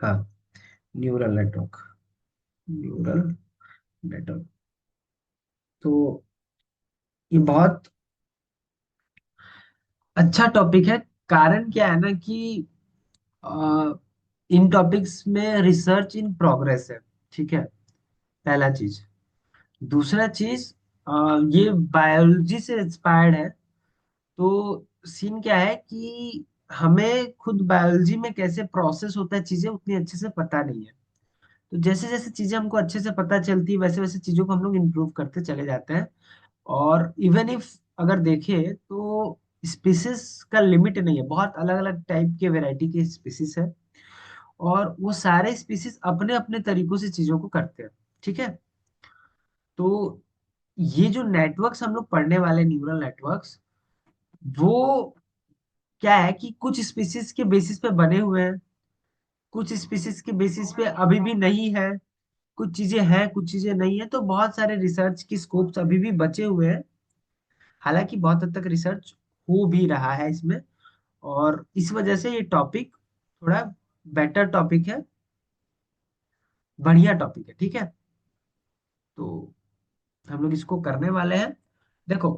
हाँ, neural network. Neural network. तो ये बहुत अच्छा टॉपिक है। कारण क्या है ना कि इन टॉपिक्स में रिसर्च इन प्रोग्रेस है। ठीक है, पहला चीज। दूसरा चीज, ये बायोलॉजी से इंस्पायर्ड है। तो सीन क्या है कि हमें खुद बायोलॉजी में कैसे प्रोसेस होता है चीजें उतनी अच्छे से पता नहीं है। तो जैसे जैसे चीजें हमको अच्छे से पता चलती है वैसे वैसे चीजों को हम लोग इम्प्रूव करते चले जाते हैं। और इवन इफ अगर देखें तो स्पीसीज का लिमिट नहीं है, बहुत अलग अलग टाइप के वैरायटी के स्पीसीज है। और वो सारे स्पीसीज अपने अपने तरीकों से चीजों को करते हैं। ठीक है। तो ये जो नेटवर्क्स हम लोग पढ़ने वाले न्यूरल नेटवर्क्स, वो क्या है कि कुछ स्पीसीज के बेसिस पे बने हुए हैं, कुछ स्पीसीज के बेसिस पे अभी भी नहीं है, कुछ चीजें हैं कुछ चीजें नहीं है। तो बहुत सारे रिसर्च की स्कोप्स अभी भी बचे हुए हैं। हालांकि बहुत हद तक रिसर्च हो भी रहा है इसमें। और इस वजह से ये टॉपिक थोड़ा बेटर टॉपिक है, बढ़िया टॉपिक है। ठीक है। तो हम लोग इसको करने वाले हैं। देखो,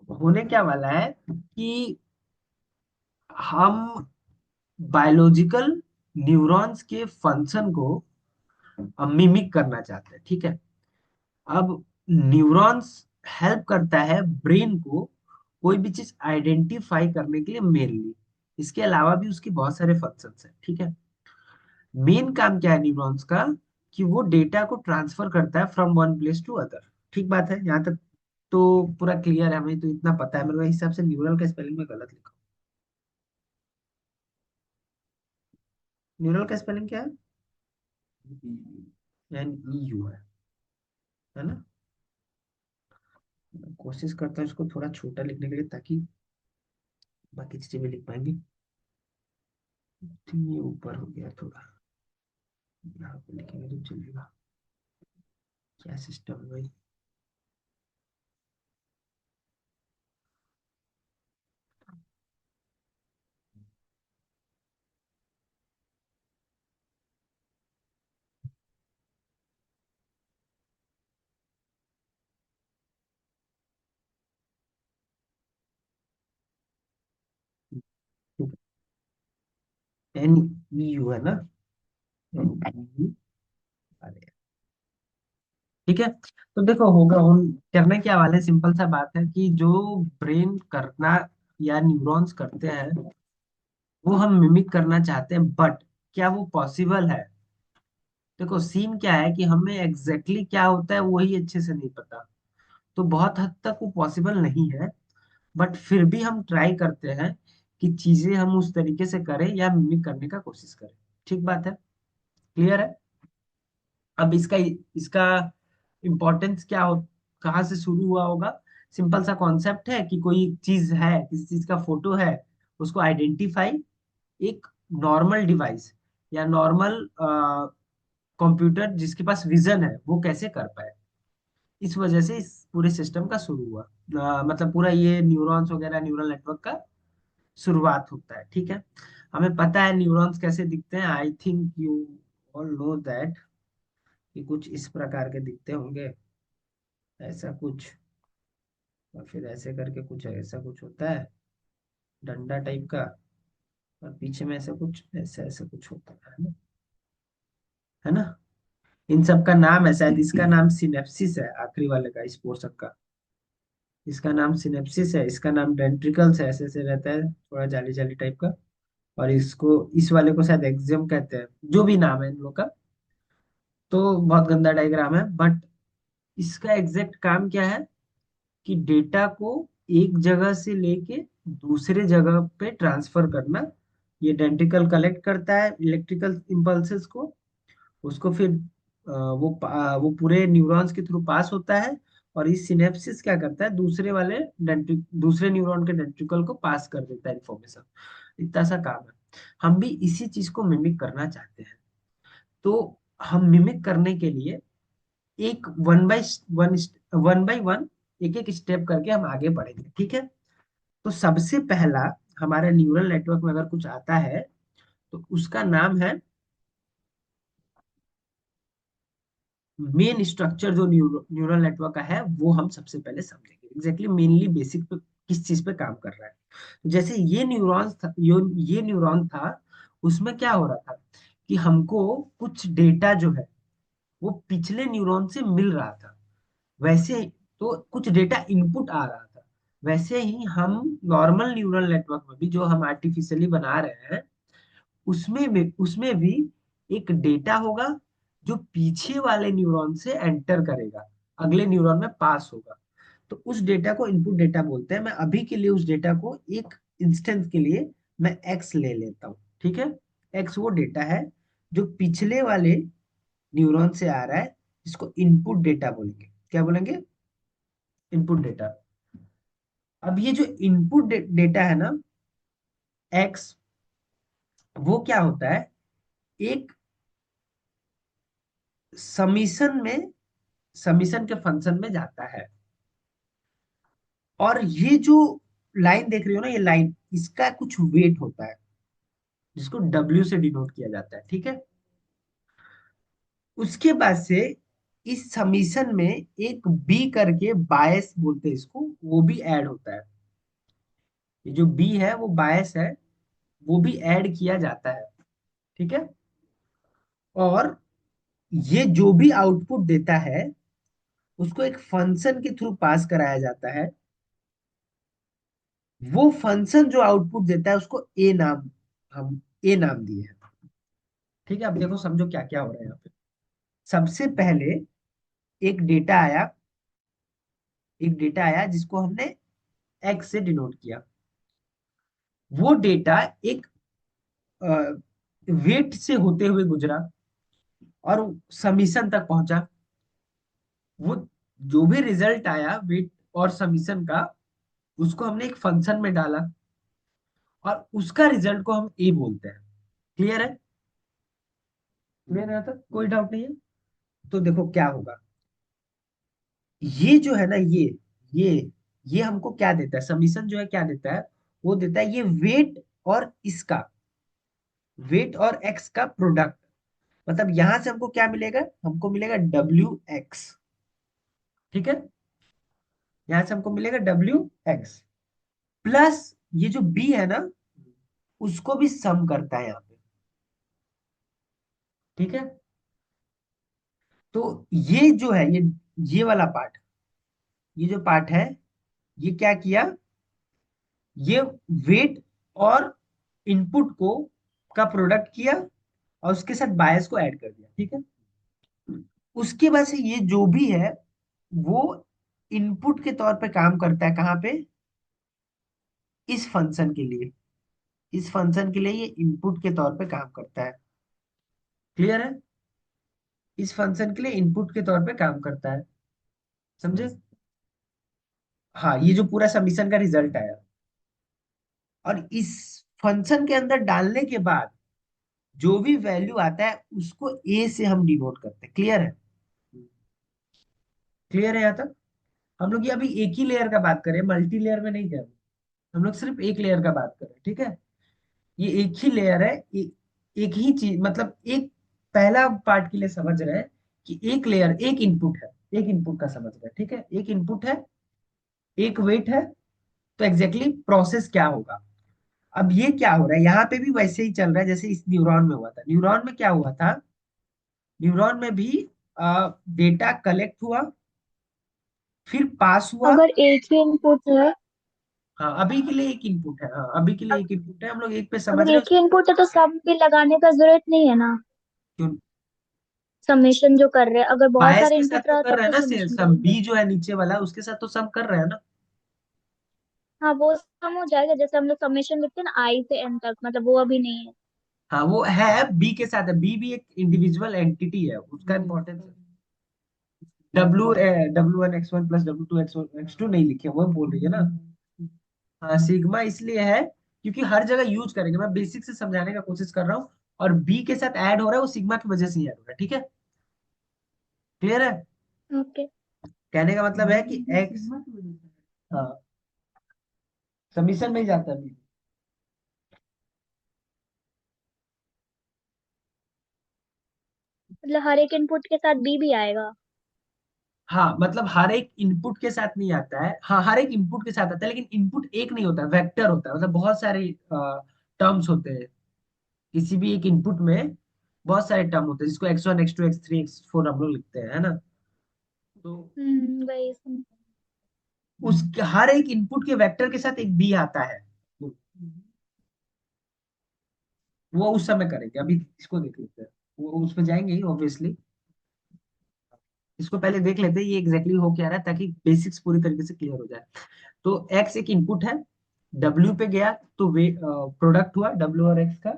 होने क्या वाला है कि हम बायोलॉजिकल न्यूरॉन्स के फंक्शन को मिमिक करना चाहते हैं। ठीक है। अब न्यूरॉन्स हेल्प करता है ब्रेन को कोई भी चीज आइडेंटिफाई करने के लिए मेनली। इसके अलावा भी उसके बहुत सारे फंक्शंस हैं। ठीक है। मेन काम क्या है न्यूरॉन्स का कि वो डेटा को ट्रांसफर करता है from one place to other. ठीक बात है यहाँ तक। तो पूरा क्लियर है, हमें तो इतना पता है। मेरे हिसाब से न्यूरल का स्पेलिंग में गलत लिखा। न्यूरल का स्पेलिंग क्या है? NEU है ना? मैं कोशिश करता हूँ इसको थोड़ा छोटा लिखने के लिए ताकि बाकी चीजें भी लिख पाएंगे। ये ऊपर हो गया थोड़ा, यहाँ पे लिखेंगे तो चलेगा। क्या सिस्टम है भाई? NEU है ना? NEU। अरे, ठीक है। तो देखो, होगा हम करने क्या वाले, सिंपल सा बात है कि जो ब्रेन करना या न्यूरॉन्स करते हैं वो हम मिमिक करना चाहते हैं, बट क्या वो पॉसिबल है? देखो, सीन क्या है कि हमें एग्जैक्टली क्या होता है वही अच्छे से नहीं पता। तो बहुत हद तक वो पॉसिबल नहीं है। बट फिर भी हम ट्राई करते हैं कि चीजें हम उस तरीके से करें या मिमिक करने का कोशिश करें। ठीक बात है, क्लियर है? अब इसका इसका इम्पोर्टेंस क्या हो, कहाँ से शुरू हुआ होगा? सिंपल सा कॉन्सेप्ट है कि कोई चीज है, किसी चीज का फोटो है, उसको आइडेंटिफाई एक नॉर्मल डिवाइस या नॉर्मल कंप्यूटर जिसके पास विजन है वो कैसे कर पाए। इस वजह से इस पूरे सिस्टम का शुरू हुआ। मतलब पूरा ये न्यूरॉन्स वगैरह न्यूरल नेटवर्क का शुरुआत होता है। ठीक है। हमें पता है न्यूरॉन्स कैसे दिखते हैं। I think you all know that कि कुछ इस प्रकार के दिखते होंगे, ऐसा कुछ। और फिर ऐसे करके कुछ ऐसा कुछ होता है, डंडा टाइप का। और पीछे में ऐसा कुछ ऐसा ऐसा कुछ होता है ना? इन सब का नाम है, शायद इसका नाम सिनेप्सिस है, आखिरी वाले का, इस पोर्शन का। इसका नाम सिनेप्सिस है, इसका नाम डेंट्रिकल्स है, ऐसे ऐसे रहता है थोड़ा जाली जाली टाइप का। और इसको, इस वाले को शायद एक्जियम कहते हैं, जो भी नाम है इन लोग का। तो बहुत गंदा डायग्राम है, बट इसका एग्जैक्ट काम क्या है कि डेटा को एक जगह से लेके दूसरे जगह पे ट्रांसफर करना। ये डेंट्रिकल कलेक्ट करता है इलेक्ट्रिकल इम्पल्सेस को, उसको फिर वो पूरे न्यूरॉन्स के थ्रू पास होता है। और इस सिनेप्सिस क्या करता है, दूसरे वाले डेंट्रिक दूसरे न्यूरॉन के डेंट्रिकल को पास कर देता है इन्फॉर्मेशन। इतना सा काम है। हम भी इसी चीज को मिमिक करना चाहते हैं। तो हम मिमिक करने के लिए एक वन वन बाय वन, एक एक स्टेप करके हम आगे बढ़ेंगे। ठीक है। तो सबसे पहला, हमारे न्यूरल नेटवर्क में अगर कुछ आता है तो उसका नाम है मेन स्ट्रक्चर जो न्यूरल नेटवर्क का है वो हम सबसे पहले समझेंगे एग्जैक्टली मेनली बेसिक पे किस चीज पे काम कर रहा है। तो जैसे ये न्यूरॉन्स था, ये न्यूरॉन था, उसमें क्या हो रहा था कि हमको कुछ डेटा जो है वो पिछले न्यूरॉन से मिल रहा था। वैसे तो कुछ डेटा इनपुट आ रहा था, वैसे ही हम नॉर्मल न्यूरल नेटवर्क में भी जो हम आर्टिफिशियली बना रहे हैं उसमें भी एक डेटा होगा जो पीछे वाले न्यूरॉन से एंटर करेगा, अगले न्यूरॉन में पास होगा। तो उस डेटा को इनपुट डेटा बोलते हैं। मैं अभी के लिए उस डेटा को एक इंस्टेंस के लिए मैं एक्स ले लेता हूँ, ठीक है। एक्स वो डेटा है जो पिछले वाले न्यूरॉन से आ रहा है, इसको इनपुट डेटा बोलेंगे। क्या बोलेंगे? Input data. अब ये जो इनपुट डेटा है ना, एक्स, वो क्या होता है, एक समीशन में, समीशन के फंक्शन में जाता है। और ये जो लाइन देख रही हो ना, ये लाइन, इसका कुछ वेट होता है जिसको डब्ल्यू से डिनोट किया जाता है, ठीक है। उसके बाद से इस समीशन में एक बी करके बायस बोलते हैं इसको, वो भी ऐड होता है। ये जो बी है वो बायस है, वो भी ऐड किया जाता है, ठीक है। और ये जो भी आउटपुट देता है उसको एक फंक्शन के थ्रू पास कराया जाता है। वो फंक्शन जो आउटपुट देता है उसको ए नाम, हम ए नाम दिए हैं, ठीक है। अब देखो समझो क्या क्या हो रहा है यहाँ पे। सबसे पहले एक डेटा आया, एक डेटा आया जिसको हमने एक्स से डिनोट किया। वो डेटा एक वेट से होते हुए गुजरा और समीशन तक पहुंचा। वो जो भी रिजल्ट आया वेट और समीशन का, उसको हमने एक फंक्शन में डाला और उसका रिजल्ट को हम ए बोलते हैं। क्लियर है? क्लियर है? तक कोई डाउट नहीं है? तो देखो क्या होगा, ये जो है ना, ये ये हमको क्या देता है, समीशन जो है क्या देता है, वो देता है ये वेट और इसका, वेट और एक्स का प्रोडक्ट। मतलब यहां से हमको क्या मिलेगा, हमको मिलेगा डब्ल्यू एक्स, ठीक है। यहां से हमको मिलेगा डब्ल्यू एक्स प्लस ये जो बी है ना, उसको भी सम करता है यहाँ पे, ठीक है। तो ये जो है, ये वाला पार्ट, ये जो पार्ट है, ये क्या किया, ये वेट और इनपुट को का प्रोडक्ट किया और उसके साथ बायस को ऐड कर दिया, ठीक है। उसके बाद से ये जो भी है वो इनपुट के तौर पे काम करता है, कहाँ पे, इस फंक्शन के लिए, इस फंक्शन के लिए ये इनपुट के तौर पे काम करता है। क्लियर है? इस फंक्शन के लिए इनपुट के तौर पे काम करता है, समझे? हाँ, ये जो पूरा सबमिशन का रिजल्ट आया, और इस फंक्शन के अंदर डालने के बाद जो भी वैल्यू आता है उसको ए से हम डिनोट करते हैं। क्लियर है? क्लियर है यहाँ तक? हम लोग ये अभी एक ही लेयर का बात करें, मल्टी लेयर में नहीं कर रहे। हम लोग सिर्फ एक लेयर का बात कर रहे हैं, ठीक है। ये एक ही लेयर है, एक ही चीज, मतलब एक पहला पार्ट के लिए समझ रहे हैं कि एक लेयर, एक इनपुट है, एक इनपुट का समझ रहे हैं, ठीक है। एक इनपुट है, एक वेट है, तो एग्जैक्टली प्रोसेस क्या होगा। अब ये क्या हो रहा है, यहाँ पे भी वैसे ही चल रहा है जैसे इस न्यूरॉन में हुआ था। न्यूरॉन में क्या हुआ था, न्यूरॉन में भी डेटा कलेक्ट हुआ, फिर पास हुआ। अगर एक ही इनपुट है, हाँ, अभी के लिए एक इनपुट है, हाँ अभी के लिए एक इनपुट है, हम लोग एक पे समझ अगर रहे एक ही इनपुट है तो सब भी लगाने का जरूरत नहीं है ना। हैं। समेशन जो कर रहे हैं, अगर बहुत बायस सारे के साथ इनपुट तो रहा कर तब रहे हैं तो ना, से समेशन सब करेंगे। बी जो है नीचे वाला उसके साथ तो सम कर रहे हैं ना। हाँ वो सम हो जाएगा, जैसे हम लोग समेशन लिखते हैं ना आई से एन तक, मतलब वो अभी नहीं है। हाँ वो है, बी के साथ है, बी भी एक इंडिविजुअल एंटिटी है, उसका इंपॉर्टेंस है। W W1 X1 plus W2 X1 X2 नहीं लिखे, वो बोल रही है ना। हाँ, सिग्मा इसलिए है क्योंकि हर जगह यूज करेंगे, मैं बेसिक से समझाने का कोशिश कर रहा हूँ। और बी के साथ ऐड हो रहा है वो सिग्मा की वजह से ही ऐड हो रहा है, ठीक है। क्लियर है? ओके। कहने का मतलब है कि एक्स, हाँ, सबमिशन में ही जाता है B। मतलब हर एक इनपुट के साथ बी भी आएगा? हाँ मतलब हर एक इनपुट के साथ नहीं आता है, हाँ हर एक इनपुट के साथ आता है, लेकिन इनपुट एक नहीं होता, वेक्टर होता है, मतलब बहुत सारे टर्म्स होते हैं किसी भी एक इनपुट में। बहुत सारे टर्म होते हैं जिसको x1 x2 x3 x4 हम लोग लिखते हैं, है ना। तो वही समझ। उस हर एक इनपुट के वेक्टर के साथ एक बी आता है। वो उस समय करेंगे, अभी इसको देख लेते हैं। वो उस पर जाएंगे ही ऑब्वियसली। इसको पहले देख लेते हैं ये एग्जैक्टली हो क्या रहा है, ताकि बेसिक्स पूरी तरीके से क्लियर हो जाए। तो x एक इनपुट है, w पे गया तो वे प्रोडक्ट हुआ w और x का।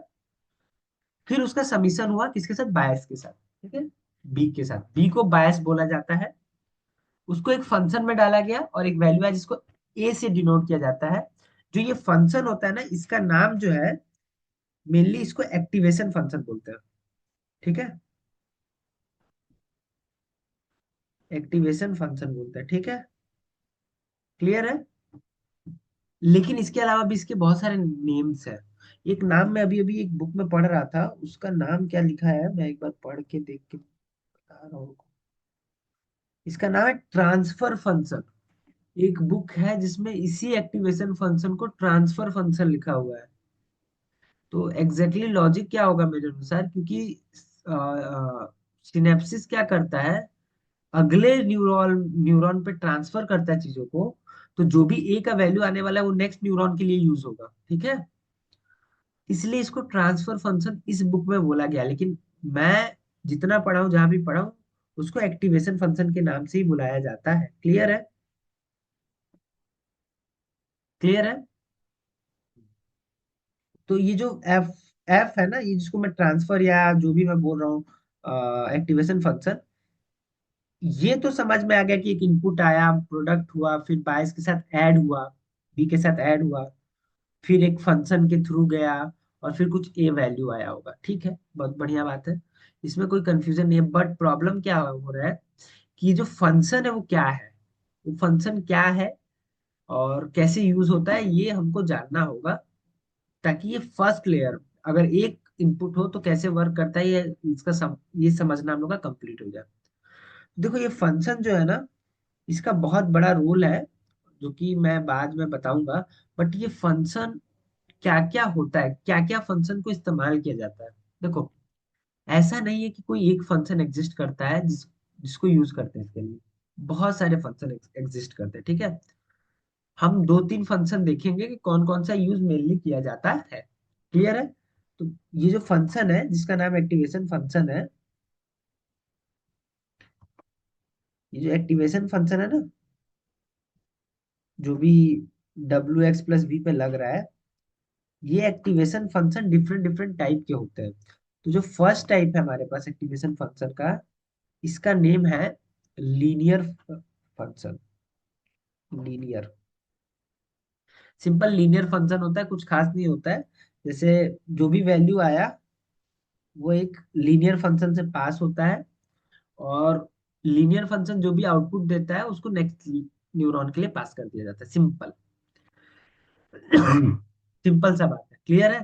फिर उसका समीशन हुआ किसके साथ, बायस के साथ, ठीक है। b के साथ, b को बायस बोला जाता है। उसको एक फंक्शन में डाला गया और एक वैल्यू है जिसको a से डिनोट किया जाता है। जो ये फंक्शन होता है ना, इसका नाम जो है, मेनली इसको एक्टिवेशन फंक्शन बोलते हैं, ठीक है। एक्टिवेशन फंक्शन बोलते हैं, ठीक है। क्लियर है। लेकिन इसके अलावा भी इसके बहुत सारे नेम्स हैं। एक नाम मैं अभी अभी एक बुक में पढ़ रहा था, उसका नाम क्या लिखा है मैं एक बार पढ़ के देख के बता रहा हूँ। इसका नाम है ट्रांसफर फंक्शन। एक बुक है जिसमें इसी एक्टिवेशन फंक्शन को ट्रांसफर फंक्शन लिखा हुआ है। तो एग्जैक्टली exactly लॉजिक क्या होगा मेरे अनुसार, क्योंकि सिनेप्सिस क्या करता है, अगले न्यूरॉन न्यूरॉन पे ट्रांसफर करता है चीजों को। तो जो भी ए का वैल्यू आने वाला है वो नेक्स्ट न्यूरॉन के लिए यूज होगा, ठीक है। इसलिए इसको ट्रांसफर फंक्शन इस बुक में बोला गया, लेकिन मैं जितना पढ़ा हूँ, जहां भी पढ़ा हूँ, उसको एक्टिवेशन फंक्शन के नाम से ही बुलाया जाता है। क्लियर है। क्लियर है। तो ये जो एफ एफ है ना, ये जिसको मैं ट्रांसफर या जो भी मैं बोल रहा हूँ एक्टिवेशन फंक्शन, ये तो समझ में आ गया कि एक इनपुट आया, प्रोडक्ट हुआ, फिर बायस के साथ ऐड हुआ, बी के साथ ऐड हुआ, फिर एक फंक्शन के थ्रू गया, और फिर कुछ ए वैल्यू आया होगा, ठीक है। बहुत बढ़िया बात है, इसमें कोई कंफ्यूजन नहीं है। बट प्रॉब्लम क्या हो रहा है कि जो फंक्शन है वो क्या है, वो फंक्शन क्या है और कैसे यूज होता है, ये हमको जानना होगा, ताकि ये फर्स्ट लेयर, अगर एक इनपुट हो तो कैसे वर्क करता है, ये ये समझना हम लोग का कंप्लीट हो जाए। देखो ये फंक्शन जो है ना, इसका बहुत बड़ा रोल है, जो कि मैं बाद में बताऊंगा। बट ये फंक्शन क्या क्या होता है, क्या क्या फंक्शन को इस्तेमाल किया जाता है। देखो ऐसा नहीं है कि कोई एक फंक्शन एग्जिस्ट करता है जिसको यूज करते हैं इसके लिए। बहुत सारे फंक्शन एग्जिस्ट करते हैं, ठीक है। हम दो तीन फंक्शन देखेंगे कि कौन कौन सा यूज मेनली किया जाता है। क्लियर है। तो ये जो फंक्शन है जिसका नाम एक्टिवेशन फंक्शन है, ये जो एक्टिवेशन फंक्शन है ना, जो भी W x + v पे लग रहा है, ये activation function different different type के होते हैं। तो जो फर्स्ट टाइप है हमारे पास एक्टिवेशन फंक्शन का, इसका नेम है linear function. Linear, simple linear function होता है, कुछ खास नहीं होता है। जैसे जो भी वैल्यू आया वो एक लीनियर फंक्शन से पास होता है, और लीनियर फंक्शन जो भी आउटपुट देता है उसको नेक्स्ट न्यूरॉन के लिए पास कर दिया जाता है। सिंपल। सिंपल सा बात है। क्लियर है।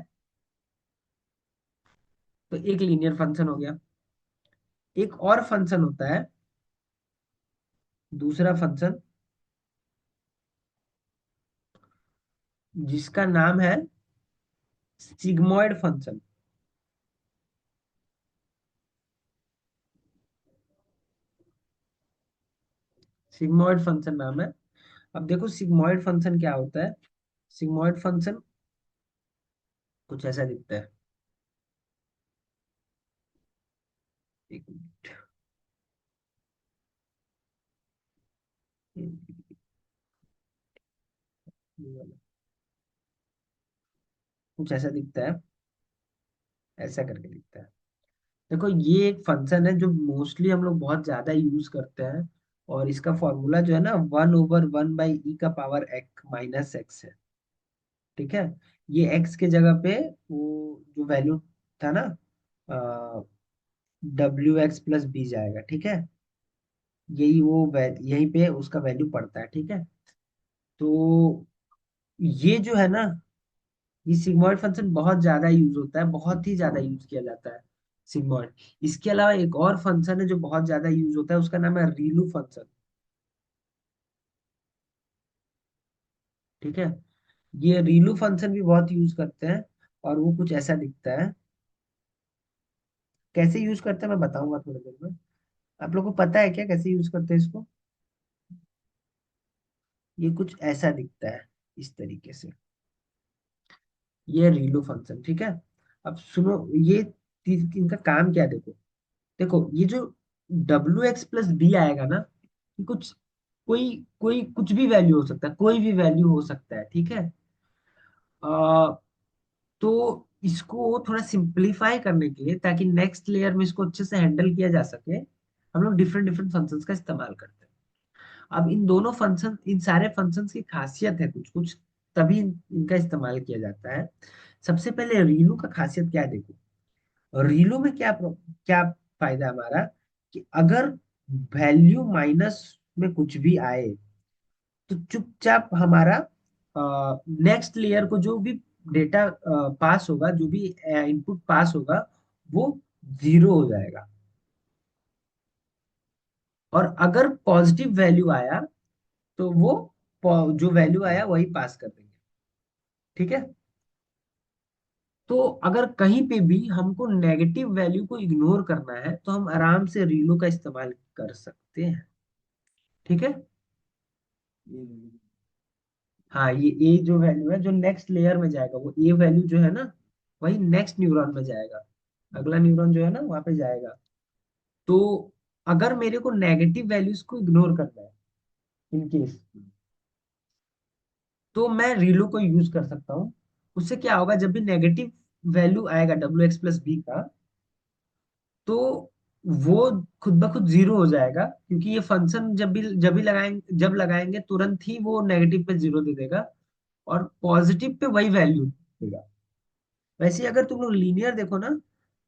तो एक लीनियर फंक्शन हो गया। एक और फंक्शन होता है, दूसरा फंक्शन, जिसका नाम है सिग्मॉइड फंक्शन। सिग्मॉइड फंक्शन नाम है। अब देखो सिग्मॉइड फंक्शन क्या होता है। सिग्मॉइड फंक्शन कुछ ऐसा दिखता है। एक मिनट, ये वाला। कुछ ऐसा दिखता है, ऐसा करके दिखता है। देखो ये एक फंक्शन है जो मोस्टली हम लोग बहुत ज्यादा यूज करते हैं, और इसका फॉर्मूला जो है ना, 1/1/e⁻x है, ठीक है। ये x के जगह पे वो जो वैल्यू था ना, W x + b जाएगा, ठीक है। यही पे उसका वैल्यू पड़ता है, ठीक है। तो ये जो है ना, ये सिग्मॉइड फंक्शन बहुत ज्यादा यूज होता है, बहुत ही ज्यादा यूज किया जाता है। सिग्मॉइड। इसके अलावा एक और फंक्शन है जो बहुत ज्यादा यूज होता है, उसका नाम है रीलू फंक्शन। ठीक है, ये रीलू फंक्शन भी बहुत यूज करते हैं, और वो कुछ ऐसा दिखता है। कैसे यूज करते हैं मैं बताऊंगा थोड़ी देर में। आप लोगों को पता है क्या कैसे यूज करते हैं इसको? ये कुछ ऐसा दिखता है, इस तरीके से। ये रीलू फंक्शन, ठीक है। अब सुनो, ये इनका काम क्या है, देखो। देखो ये जो W x + B आएगा ना, ये कुछ, कोई कोई कुछ भी वैल्यू हो सकता है, कोई भी वैल्यू हो सकता है, ठीक है। आ, तो इसको थोड़ा सिंप्लीफाई करने के लिए, ताकि नेक्स्ट लेयर में इसको अच्छे से हैंडल किया जा सके, हम लोग डिफरेंट डिफरेंट फंक्शंस का इस्तेमाल करते हैं। अब इन दोनों फंक्शन, इन सारे फंक्शंस की खासियत है कुछ कुछ, तभी इनका इस्तेमाल किया जाता है। सबसे पहले रीलू का खासियत क्या है, देखो। रीलू में क्या फायदा है हमारा, कि अगर वैल्यू माइनस में कुछ भी आए, तो चुपचाप हमारा नेक्स्ट लेयर को जो भी डेटा पास होगा, जो भी इनपुट पास होगा, वो 0 हो जाएगा। और अगर पॉजिटिव वैल्यू आया, तो वो जो वैल्यू आया वही पास कर देंगे। ठीक है। तो अगर कहीं पे भी हमको नेगेटिव वैल्यू को इग्नोर करना है, तो हम आराम से रीलो का इस्तेमाल कर सकते हैं। ठीक है। हाँ, ये ए जो वैल्यू है, जो नेक्स्ट लेयर में जाएगा, वो ए वैल्यू जो है ना, वही नेक्स्ट न्यूरॉन में जाएगा। अगला न्यूरॉन जो है ना, वहां पे जाएगा। तो अगर मेरे को नेगेटिव वैल्यूज को इग्नोर करना है, इन केस, तो मैं रीलो को यूज कर सकता हूँ। उससे क्या होगा, जब भी नेगेटिव वैल्यू आएगा W x + B का, तो वो खुद ब खुद 0 हो जाएगा, क्योंकि ये फंक्शन जब भी लगाएंगे तुरंत ही वो नेगेटिव पे 0 दे देगा, और पॉजिटिव पे वही वैल्यू देगा। वैसे ही अगर तुम लोग लीनियर देखो ना,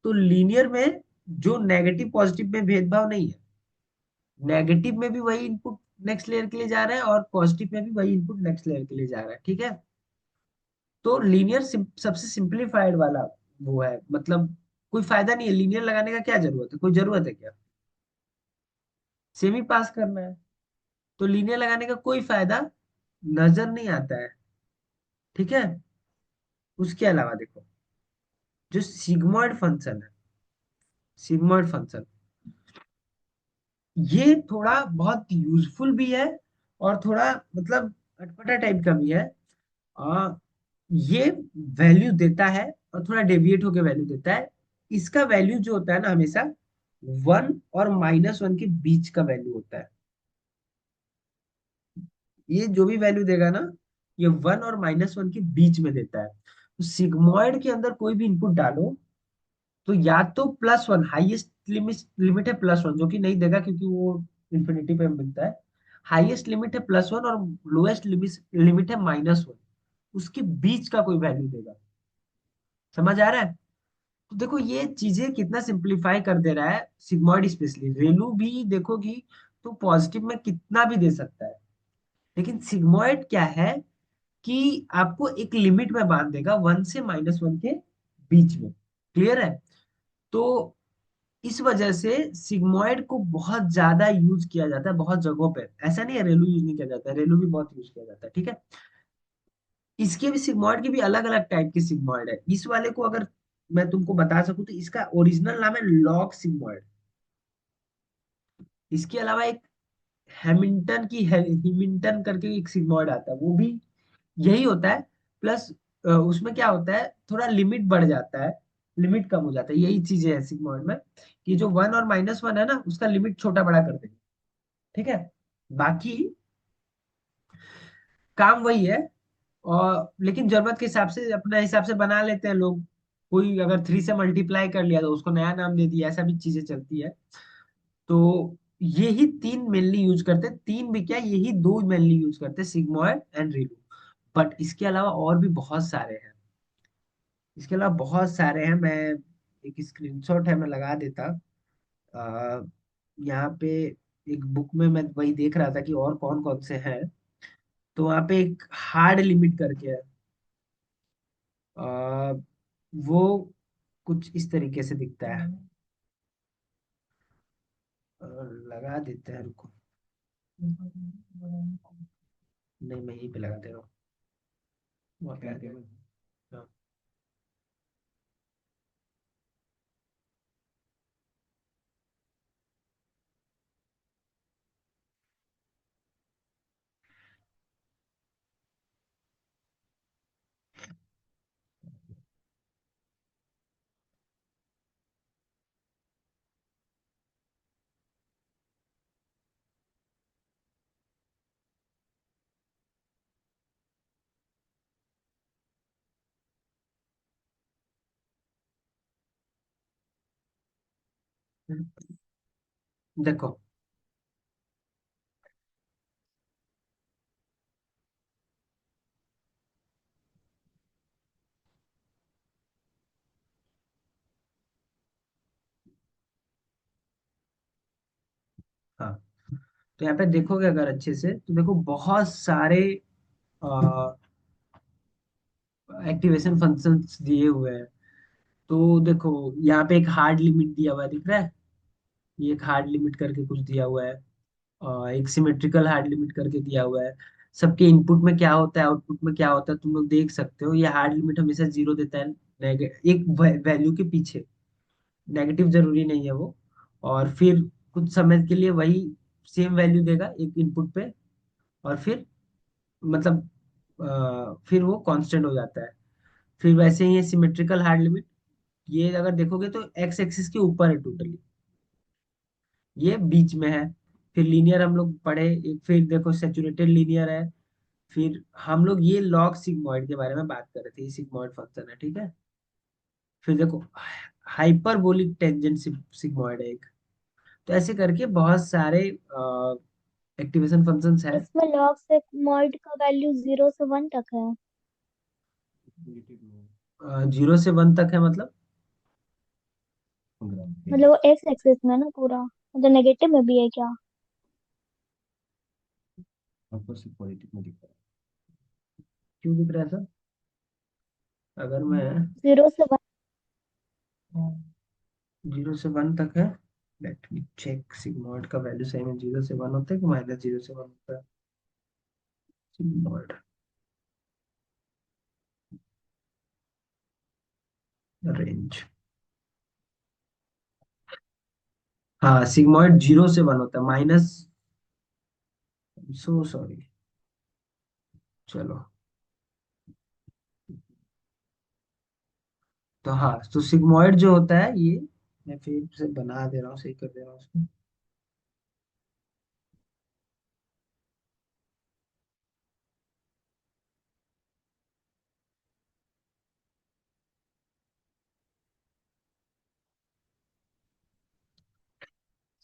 तो लीनियर में जो नेगेटिव पॉजिटिव में भेदभाव नहीं है। नेगेटिव में भी वही इनपुट नेक्स्ट लेयर के लिए जा रहा है, और पॉजिटिव में भी वही इनपुट नेक्स्ट लेयर के लिए जा रहा है। ठीक है। तो लीनियर सबसे सिंपलीफाइड वाला वो है, मतलब कोई फायदा नहीं है लीनियर लगाने का। क्या जरूरत है, कोई जरूरत है क्या? सेमी पास करना है, तो लीनियर लगाने का कोई फायदा नजर नहीं आता है। ठीक है। उसके अलावा देखो, जो सिग्मॉइड फंक्शन है, सिग्मॉइड फंक्शन, ये थोड़ा बहुत यूजफुल भी है, और थोड़ा मतलब अटपटा टाइप का भी है। आ, ये वैल्यू देता है, और थोड़ा डेविएट होके वैल्यू देता है। इसका वैल्यू जो होता है ना, हमेशा 1 और -1 के बीच का वैल्यू होता है। ये जो भी वैल्यू देगा ना, ये 1 और -1 के बीच में देता है। तो सिग्मॉइड के अंदर कोई भी इनपुट डालो, तो या तो +1, हाईएस्ट लिमिट है +1, जो कि नहीं देगा क्योंकि वो इंफिनिटी पे मिलता है। हाईएस्ट लिमिट है +1, और लोएस्ट लिमिट है -1। उसके बीच का कोई वैल्यू देगा। समझ आ रहा है? तो देखो ये चीजें कितना सिंप्लीफाई कर दे रहा है सिग्मॉइड, स्पेशली रेनू भी देखोगी, तो पॉजिटिव में कितना भी दे सकता है। लेकिन सिग्मॉइड क्या है, कि आपको एक लिमिट में बांध देगा, 1 से -1 के बीच में। क्लियर है? तो इस वजह से सिग्मॉइड को बहुत ज्यादा यूज किया जाता है बहुत जगहों पे। ऐसा नहीं है रेलू यूज नहीं किया जाता है, रेलू भी बहुत यूज किया जाता है। ठीक है। इसके भी सिग्मॉइड की भी अलग अलग टाइप के सिग्मॉइड है। इस वाले को अगर मैं तुमको बता सकूं, तो इसका ओरिजिनल नाम है लॉग सिग्मॉइड। इसके अलावा एक हिमिंटन करके एक सिग्मॉइड आता है, वो भी यही होता है। प्लस उसमें क्या होता है, थोड़ा लिमिट बढ़ जाता है, लिमिट कम हो जाता है। यही चीजें है सिग्मॉइड में, कि जो 1 और -1 है ना, उसका लिमिट छोटा बड़ा कर देंगे। ठीक है। बाकी काम वही है। और लेकिन जरूरत के हिसाब से, अपने हिसाब से बना लेते हैं लोग। कोई अगर 3 से मल्टीप्लाई कर लिया, तो उसको नया नाम दे दिया, ऐसा भी चीजें चलती है। तो यही तीन मेनली यूज करते हैं, तीन भी क्या, यही दो मेनली यूज करते हैं, सिग्मॉइड एंड रिलू। बट इसके अलावा और भी बहुत सारे हैं। इसके अलावा बहुत सारे हैं। मैं एक स्क्रीनशॉट है, मैं लगा देता। आ, यहाँ पे एक बुक में मैं वही देख रहा था कि और कौन कौन से हैं। तो वहाँ पे एक हार्ड लिमिट करके है। आ, वो कुछ इस तरीके से दिखता है। लगा देते हैं, रुको। नहीं, मैं यहीं पे लगा दे रहा हूँ। वहाँ पे आ गया। हाँ। देखो। हाँ, तो यहाँ पे देखोगे अगर अच्छे से, तो देखो बहुत सारे एक्टिवेशन फंक्शंस दिए हुए हैं। तो देखो, यहाँ पे एक हार्ड लिमिट दिया हुआ है, दिख रहा है? ये एक हार्ड लिमिट करके कुछ दिया हुआ है। एक सिमेट्रिकल हार्ड लिमिट करके दिया हुआ है। सबके इनपुट में क्या होता है, आउटपुट में क्या होता है, तुम लोग देख सकते हो। ये हार्ड लिमिट हमेशा जीरो देता है, एक वैल्यू के पीछे। नेगेटिव जरूरी नहीं है वो। और फिर कुछ समय के लिए वही सेम वैल्यू देगा एक इनपुट पे। और फिर मतलब फिर वो कांस्टेंट हो जाता है। फिर वैसे ही ये सिमेट्रिकल हार्ड लिमिट, ये अगर देखोगे तो एक्स एक्सिस के ऊपर है टोटली, ये बीच में है। फिर लीनियर हम लोग पढ़े एक, फिर देखो सेचुरेटेड लीनियर है। फिर हम लोग ये लॉग सिग्मॉइड के बारे में बात कर रहे थे, ये सिग्मॉइड फंक्शन है, ठीक है। फिर देखो हाइपरबोलिक टेंजेंट सिग्मॉइड है एक। तो ऐसे करके बहुत सारे एक्टिवेशन फंक्शंस है। इसमें लॉग से मॉड का वैल्यू 0 से 1 तक है। 0 से 1 तक है मतलब? मतलब वो एक्स एक्सिस में ना पूरा, मतलब नेगेटिव में भी है क्या? क्यों दिख रहा है सर? अगर मैं 0 से 1। 0 से 1 तक है। लेट मी चेक, सिग्मॉइड का वैल्यू सही में 0 से 1 होता है कि -0 से 1 होता है? Sigmoid range. हाँ, सिग्मॉइड 0 से 1 होता है, माइनस। So sorry. चलो। तो हाँ, तो सिग्मॉइड जो होता है ये, मैं फिर से बना दे रहा हूँ, सही कर दे रहा हूँ उसको।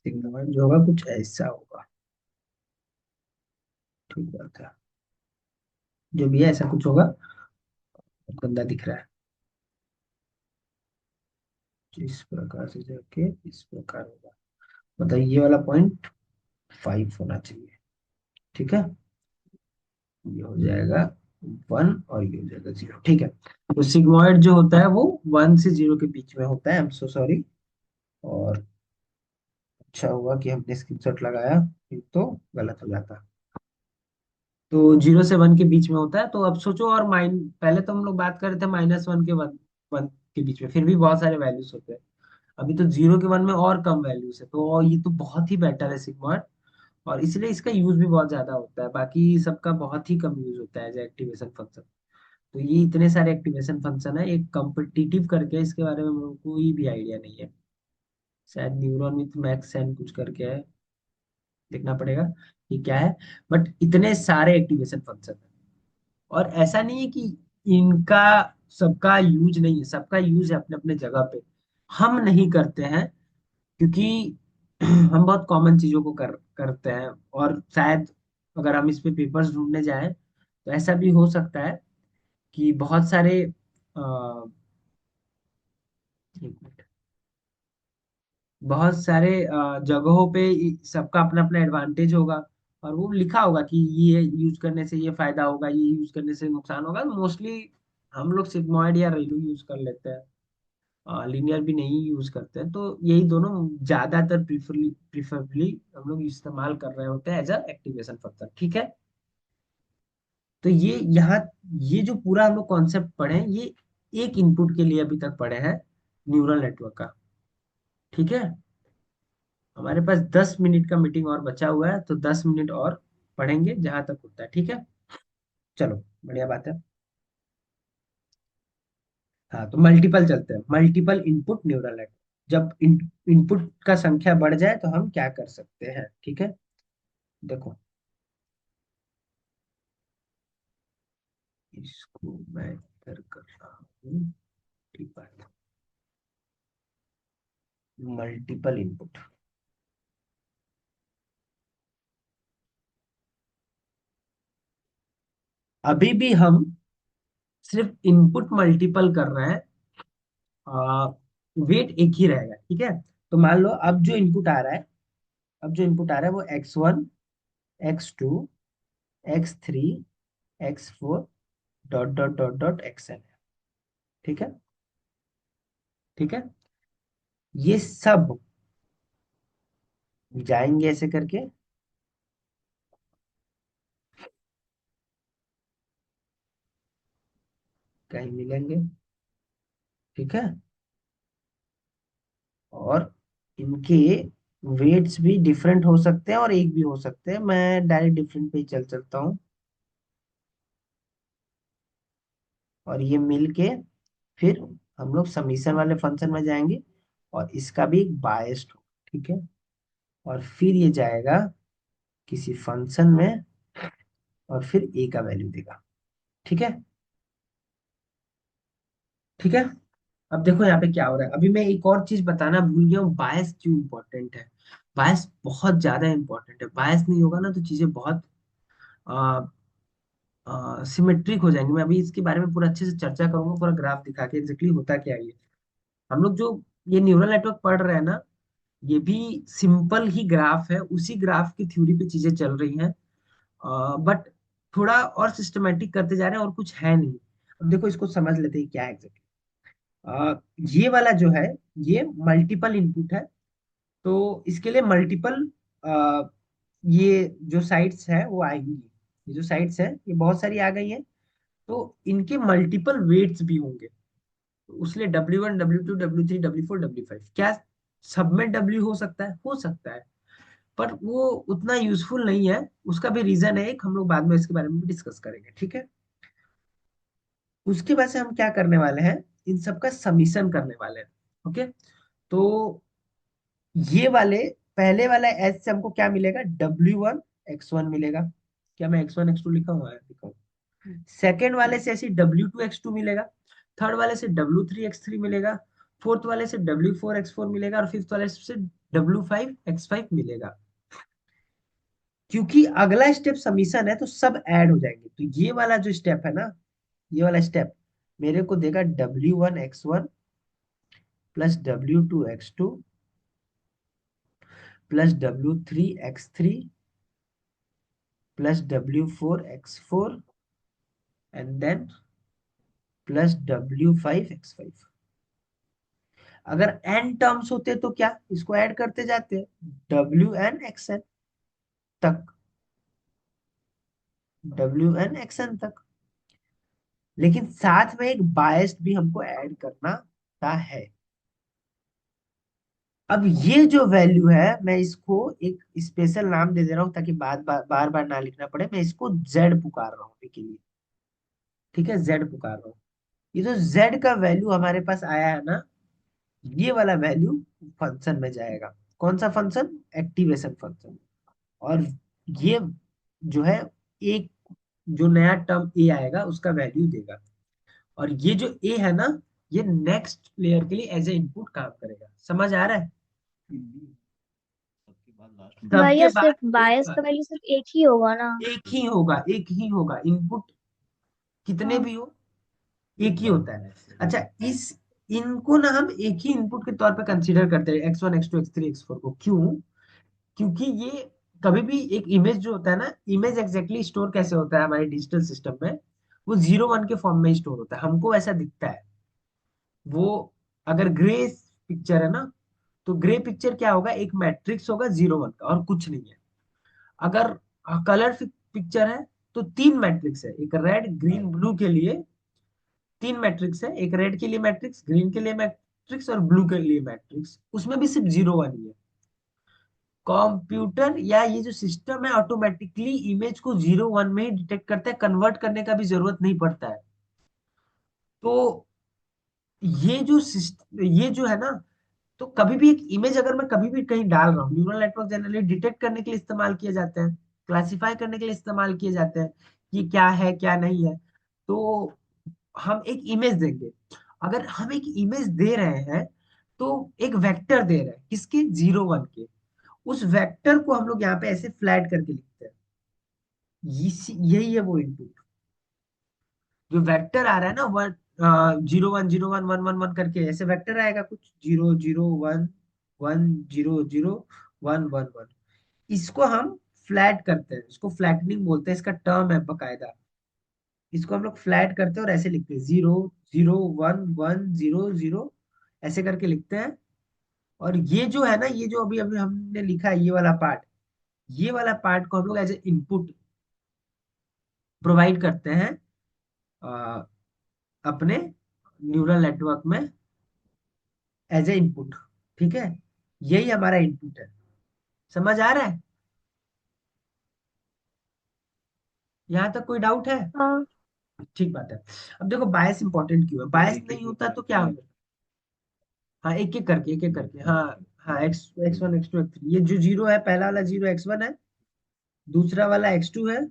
सिग्मॉइड जो होगा कुछ ऐसा होगा। ठीक बात है। जो भी है ऐसा कुछ होगा। गंदा दिख रहा है। तो इस प्रकार से जाके इस प्रकार होगा। मतलब ये वाला पॉइंट 5 होना चाहिए। ठीक है। ये हो जाएगा 1 और ये हो जाएगा 0, ठीक है। तो सिग्मॉइड जो होता है वो 1 से 0 के बीच में होता है। I am so sorry. और अच्छा हुआ कि हमने स्क्रीनशॉट लगाया, फिर तो गलत हो जाता। तो 0 से 1 के बीच में होता है। तो अब सोचो, और पहले तो हम लोग बात कर रहे थे -1 के 1 के बीच में, फिर भी बहुत सारे वैल्यूज होते हैं। अभी तो 0 के 1 में और कम वैल्यूज है, तो और ये तो बहुत ही बेटर है सिग्मॉइड। और इसलिए इसका यूज भी बहुत ज्यादा होता है, बाकी सबका बहुत ही कम यूज होता है एज एक्टिवेशन फंक्शन। तो ये इतने सारे एक्टिवेशन फंक्शन है। एक कॉम्पिटिटिव करके, इसके बारे में मेरे को कोई भी आइडिया नहीं है। शायद न्यूरॉन विथ मैक्स एंड कुछ करके है, देखना पड़ेगा कि क्या है। बट इतने सारे एक्टिवेशन फंक्शन है। और ऐसा नहीं है कि इनका सबका यूज नहीं है, सबका यूज है अपने अपने जगह पे। हम नहीं करते हैं क्योंकि हम बहुत कॉमन चीजों को करते हैं। और शायद अगर हम इस पे पेपर्स ढूंढने जाएं, तो ऐसा भी हो सकता है कि बहुत सारे एक मिनट, बहुत सारे जगहों पे सबका अपना अपना एडवांटेज होगा। और वो लिखा होगा कि ये यूज करने से ये फायदा होगा, ये यूज करने से नुकसान होगा। मोस्टली हम लोग सिग्मॉइड या रेलू यूज कर लेते हैं। लीनियर भी नहीं यूज करते हैं, तो यही दोनों ज्यादातर प्रिफरेबली हम लोग इस्तेमाल कर रहे होते हैं एज अ एक्टिवेशन फंक्शन। ठीक है। तो ये यहाँ, ये जो पूरा हम लोग कॉन्सेप्ट पढ़े हैं, ये एक इनपुट के लिए अभी तक पढ़े हैं, न्यूरल नेटवर्क का। ठीक है। हमारे पास 10 मिनट का मीटिंग और बचा हुआ है, तो 10 मिनट और पढ़ेंगे जहां तक होता है। ठीक है। चलो, बढ़िया बात है। हाँ, तो मल्टीपल चलते हैं, मल्टीपल इनपुट न्यूरल नेटवर्क। जब इनपुट का संख्या बढ़ जाए तो हम क्या कर सकते हैं। ठीक है। देखो, इसको मैं इधर कर रहा हूँ। ठीक बात। मल्टीपल इनपुट, अभी भी हम सिर्फ इनपुट मल्टीपल कर रहे हैं, वेट एक ही रहेगा। ठीक है। तो मान लो अब जो इनपुट आ रहा है, अब जो इनपुट आ रहा है वो x1, x2, x3, x4, dot dot dot dot xn है। ठीक है। ठीक है। ये सब जाएंगे ऐसे करके, कहीं मिलेंगे। ठीक है। और इनके वेट्स भी डिफरेंट हो सकते हैं और एक भी हो सकते हैं। मैं डायरेक्ट डिफरेंट पे ही चल चलता हूँ, और ये मिलके फिर हम लोग समीशन वाले फंक्शन में जाएंगे, और इसका भी एक बायस्ड हो। ठीक है। और फिर ये जाएगा किसी फंक्शन में, और फिर ए का वैल्यू देगा। ठीक है। ठीक है। अब देखो यहाँ पे क्या हो रहा है। अभी मैं एक और चीज बताना भूल गया हूँ, बायस क्यों इंपॉर्टेंट है। बायस बहुत ज्यादा इंपॉर्टेंट है। बायस नहीं होगा ना तो चीजें बहुत सिमेट्रिक हो जाएंगी। मैं अभी इसके बारे में पूरा अच्छे से चर्चा करूंगा, पूरा ग्राफ दिखा के एग्जैक्टली होता क्या है ये। हम लोग जो ये न्यूरल नेटवर्क पढ़ रहे हैं ना, ये भी सिंपल ही ग्राफ है, उसी ग्राफ की थ्योरी पे चीजें चल रही हैं, बट थोड़ा और सिस्टमेटिक करते जा रहे हैं, और कुछ है नहीं। अब देखो, इसको समझ लेते हैं क्या है एग्जैक्टली। ये वाला जो है, ये मल्टीपल इनपुट है, तो इसके लिए मल्टीपल ये जो साइट्स है वो आएंगी। ये जो साइट्स है ये बहुत सारी आ गई हैं, तो इनके मल्टीपल वेट्स भी होंगे। तो उसलिए W1, W2, W3, W4, W5, क्या सब में W हो सकता है? हो सकता है, पर वो उतना यूजफुल नहीं है। उसका भी रीजन है एक, हम लोग बाद में इसके बारे में भी डिस्कस करेंगे। ठीक है। उसके बाद से हम क्या करने वाले हैं, इन सबका समीशन करने वाले हैं। ओके। तो ये वाले, पहले वाला एच से हमको क्या मिलेगा, W1 x1 मिलेगा। क्या मैं x1 x2 लिखा हुआ है? लिखा हूँ। सेकेंड वाले से ऐसे W2 x2 मिलेगा। थर्ड वाले से W3 x3 मिलेगा। फोर्थ वाले से W4 x4 मिलेगा, और फिफ्थ वाले से W5 x5 मिलेगा। क्योंकि अगला स्टेप समीशन है, तो सब ऐड हो जाएंगे। तो ये वाला जो स्टेप है ना, ये वाला स्टेप मेरे को देगा W1 x1 plus W2 x2 plus W3 x3 plus W4 x4, and then plus W5 x5। अगर n टर्म्स होते तो क्या, इसको ऐड करते जाते, WN xN तक, WN xN तक। लेकिन साथ में एक बायस्ड भी हमको ऐड करना था है। अब ये जो वैल्यू है, मैं इसको एक स्पेशल नाम दे दे रहा हूं, ताकि बार बार ना लिखना पड़े। मैं इसको जेड पुकार रहा हूँ अभी के लिए। ठीक है, जेड पुकार रहा हूँ। ये जो जेड का वैल्यू हमारे पास आया है ना, ये वाला वैल्यू फंक्शन में जाएगा। कौन सा फंक्शन? Activation function. और ये जो है, एक जो नया टर्म ए आएगा उसका वैल्यू देगा। और ये जो ए है ना, ये नेक्स्ट लेयर के लिए एज ए इनपुट काम करेगा। समझ आ रहा है? सबके भैया बाद सिर्फ एक बायस बार, का वैल्यू सिर्फ एक ही होगा ना? एक ही होगा, एक ही होगा इनपुट, कितने हाँ। भी हो, एक ही होता है। अच्छा, इस इनको ना हम एक ही इनपुट के तौर पे कंसीडर करते हैं, x1 x2 x3 x4 को। क्यों? क्योंकि ये कभी भी एक इमेज जो होता है ना, इमेज एग्जैक्टली स्टोर कैसे होता है हमारे डिजिटल सिस्टम में, वो 0 1 के फॉर्म में स्टोर होता है, हमको ऐसा दिखता है वो। अगर ग्रे पिक्चर है ना, तो ग्रे पिक्चर क्या होगा, एक मैट्रिक्स होगा 0 1 का और कुछ नहीं है। अगर कलर पिक्चर है तो तीन मैट्रिक्स है, एक रेड ग्रीन ब्लू के लिए तीन मैट्रिक्स है, एक रेड के लिए मैट्रिक्स, ग्रीन के लिए मैट्रिक्स और ब्लू के लिए मैट्रिक्स, उसमें भी सिर्फ 0 1 ही है। कंप्यूटर या ये जो सिस्टम है ऑटोमेटिकली इमेज को 0 1 में ही डिटेक्ट करता है, कन्वर्ट करने का भी जरूरत नहीं पड़ता है। तो ये जो है ना, तो कभी भी एक इमेज अगर मैं कभी भी कहीं डाल रहा हूँ, न्यूरल नेटवर्क जनरली डिटेक्ट करने के लिए इस्तेमाल किए जाते हैं, क्लासिफाई करने के लिए इस्तेमाल किए जाते हैं कि क्या है क्या नहीं है। तो हम एक इमेज देंगे, अगर हम एक इमेज दे रहे हैं तो एक वेक्टर दे रहे हैं किसके, 0 1 के। उस वेक्टर को हम लोग यहाँ पे ऐसे फ्लैट करके लिखते हैं, यही है वो इनपुट। जो वेक्टर आ रहा है ना, 0 1 0 1 1 1 1 करके ऐसे वेक्टर आएगा कुछ, 0 0 1 1 0 0 1 1 1। इसको हम फ्लैट करते हैं, इसको फ्लैटनिंग बोलते हैं, इसका टर्म है बकायदा। इसको हम लोग फ्लैट करते हैं और ऐसे लिखते हैं, 0 0 1 1 0 0 ऐसे करके लिखते हैं। और ये जो है ना, ये जो अभी अभी हमने लिखा है, ये वाला पार्ट, ये वाला पार्ट को हम लोग एज ए इनपुट प्रोवाइड करते हैं अ, अपने न्यूरल नेटवर्क में एज ए इनपुट। ठीक है, यही हमारा इनपुट है। समझ आ रहा है? यहाँ तक कोई डाउट है? हाँ। ठीक बात है। अब देखो बायस इंपॉर्टेंट क्यों है, बायस नहीं होता तो क्या होगा। हाँ, एक एक करके, हाँ। हाँ, एक्स 1 x 2 x 3, ये जो जीरो है, पहला वाला जीरो x 1 है, दूसरा वाला x 2 है,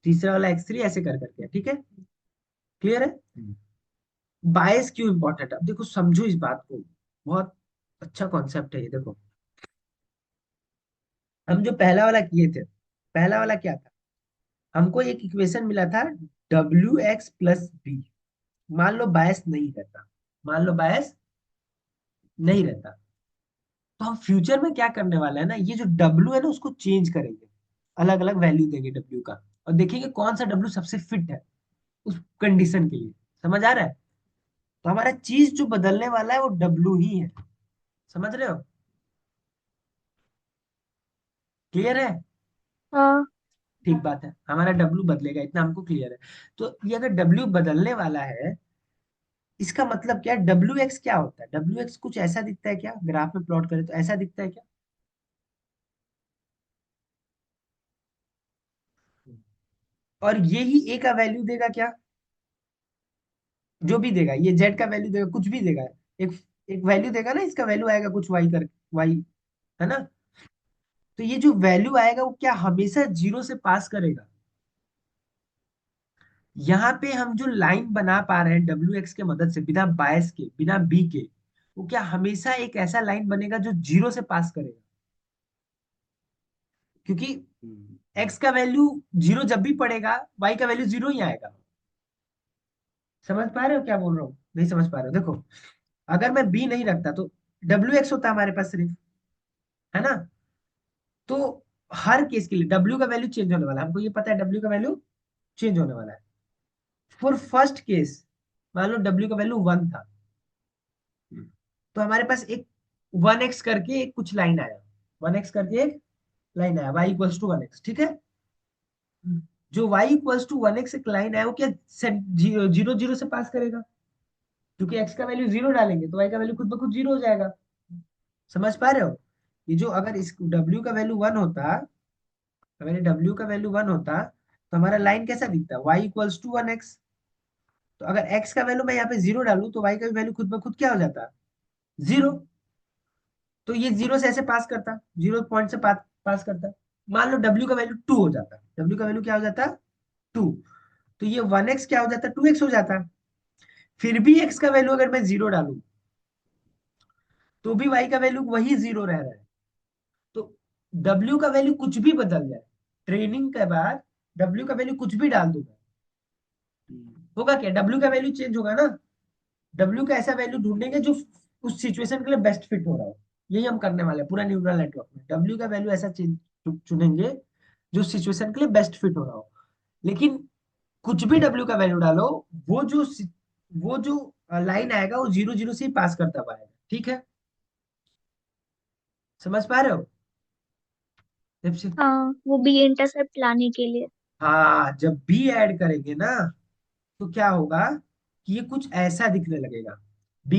तीसरा वाला x 3, ऐसे कर करके, ठीक है। क्लियर है? बायस क्यों इंपॉर्टेंट है, अब देखो समझो इस बात को, बहुत अच्छा कॉन्सेप्ट है ये। देखो हम जो पहला वाला किए थे, पहला वाला क्या था, हमको एक इक्वेशन मिला था, W x + b। मान लो बायस नहीं रहता, मान लो बायस नहीं रहता, तो हम फ्यूचर में क्या करने वाला है ना, ये जो W है ना उसको चेंज करेंगे, अलग अलग वैल्यू देंगे W का, और देखेंगे कौन सा W सबसे फिट है उस कंडीशन के लिए। समझ आ रहा है? तो हमारा चीज जो बदलने वाला है वो W ही है। समझ रहे हो? क्लियर है? हाँ। ठीक बात है, हमारा W बदलेगा, इतना हमको क्लियर है। तो ये अगर W बदलने वाला है, इसका मतलब क्या है, W x क्या होता है, W x कुछ ऐसा दिखता है क्या, ग्राफ में प्लॉट करें तो ऐसा दिखता है क्या। और ये ही A का वैल्यू देगा क्या, जो भी देगा, ये Z का वैल्यू देगा, कुछ भी देगा, एक एक वैल्यू देगा ना, इसका वैल्यू आएगा कुछ Y कर, Y, है ना। तो ये जो वैल्यू आएगा वो क्या हमेशा 0 से पास करेगा। यहाँ पे हम जो लाइन बना पा रहे हैं W x के मदद से, बिना बायस के, बिना B के, वो क्या हमेशा एक ऐसा लाइन बनेगा जो 0 से पास करेगा, क्योंकि X का वैल्यू 0 जब भी पड़ेगा, Y का वैल्यू 0 ही आएगा। समझ पा रहे हो क्या बोल रहा हूँ, नहीं समझ पा रहे हो? देखो अगर मैं B नहीं रखता तो W x होता हमारे पास सिर्फ, है ना। तो हर केस के लिए W का वैल्यू चेंज होने वाला है, हमको ये पता है W का वैल्यू चेंज होने वाला है। फॉर फर्स्ट केस, मान लो W का वैल्यू 1 था, तो हमारे पास एक 1x करके एक कुछ लाइन आया, 1x करके एक लाइन आया, y = 1x, ठीक है। जो y = 1x एक लाइन आया, वो क्या जीरो जीरो जीरो से पास करेगा, क्योंकि x का वैल्यू 0 डालेंगे तो y का वैल्यू खुद ब खुद 0 हो जाएगा। समझ पा रहे हो? ये जो अगर इस W का वैल्यू 1 होता, अगर ये W का वैल्यू 1 होता, तो हमारा लाइन कैसा दिखता, y = 1x। तो अगर x का वैल्यू मैं यहाँ पे 0 डालूं तो y का वैल्यू खुद ब खुद क्या हो जाता, 0। तो ये 0 से ऐसे पास करता, 0 पॉइंट से पास करता। मान लो W का वैल्यू 2 हो जाता, W का वैल्यू क्या हो जाता, 2। तो ये 1x क्या हो जाता, 2x हो जाता। फिर भी x का वैल्यू अगर मैं 0 डालूं, तो भी y का वैल्यू वही 0 रह रहा है। तो W का वैल्यू कुछ भी बदल जाए, ट्रेनिंग के बाद W का वैल्यू कुछ भी डाल दूंगा, होगा क्या, W का वैल्यू चेंज होगा ना। W का ऐसा वैल्यू ढूंढेंगे जो उस सिचुएशन के लिए बेस्ट फिट हो रहा हो। यही हम करने वाले हैं पूरा न्यूरल नेटवर्क में, W का वैल्यू ऐसा चुनेंगे जो सिचुएशन के लिए बेस्ट फिट हो रहा हो। लेकिन कुछ भी W का वैल्यू डालो, वो जो लाइन आएगा, वो जीरो जीरो से ही पास करता पाएगा, ठीक है। समझ पा रहे हो? जब से, हाँ, वो बी इंटरसेप्ट लाने के लिए। जब बी ऐड करेंगे ना, तो क्या होगा कि ये कुछ ऐसा दिखने लगेगा।